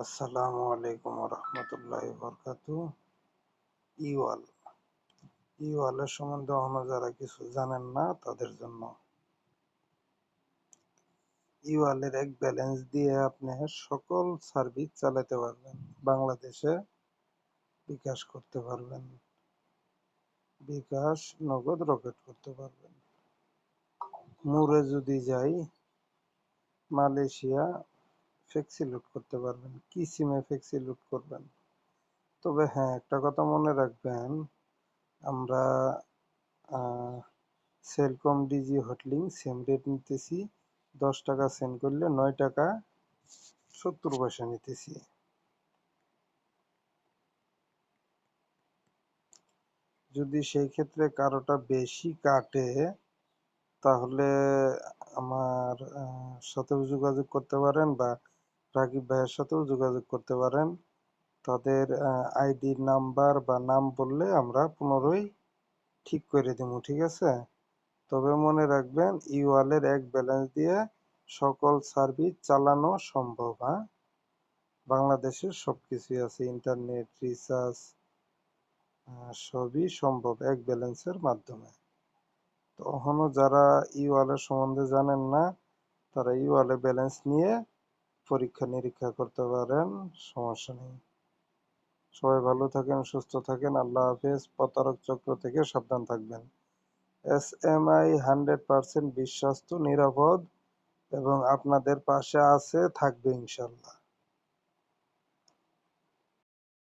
আসসালামু আলাইকুম রহমতুল্লাহি বরকাতুহ। ইওয়াল ইওয়ালের সম্বন্ধে অন্য যারা কিছু জানেন না তাদের জন্য। ইওয়ালের এক ব্যালেন্স দিয়ে আপনি সকল সার্ভিস চালাতে পারবেন। বাংলাদেশে বিকাশ করতে পারবেন, বিকাশ নগদ রকেট করতে পারবেন। মুরে যদি যাই, মালয়েশিয়া ফ্লেক্সি লুট করতে পারবেন। কি সিমে ফ্লেক্সি লুট করবেন? তবে হ্যাঁ, একটা কথা মনে রাখবেন, আমরা সেলকম ডিজি হটলিংক সেম রেট নিতেছি। 10 টাকা সেন্ড করলে 9 টাকা 70 পয়সা নিতেছি। যদি সেই ক্ষেত্রে কারোটা বেশি কাটে তাহলে আমার সাথেও যোগাযোগ করতে পারেন, বা রাকিব ভাইয়ের সাথেও যোগাযোগ করতে পারেন। তাদের আইডি নাম্বার বা নাম বললে আমরা পুনরায় ঠিক করে দেবো, ঠিক আছে? তবে মনে রাখবেন, ইওয়ালের এক ব্যালেন্স দিয়ে সকল সার্ভিস চালানো সম্ভব। হ্যাঁ, বাংলাদেশের সবকিছুই আছে, ইন্টারনেট রিচার্জ সবই সম্ভব এক ব্যালেন্সের মাধ্যমে। তো এখনো যারা ইওয়ালের সম্বন্ধে জানেন না, তারা ইওয়ালে ব্যালেন্স নিয়ে পরীক্ষা নিরীক্ষা করতে পারেন, সমস্যা নেই। সবাই ভালো থাকেন, সুস্থ থাকেন, আল্লাহ হাফেজ। প্রতারক চক্র থেকে সাবধান থাকবেন। SMI 100% বিশ্বস্ত, নিরাপদ এবং আপনাদের পাশে আছে, থাকবে ইনশাল্লাহ।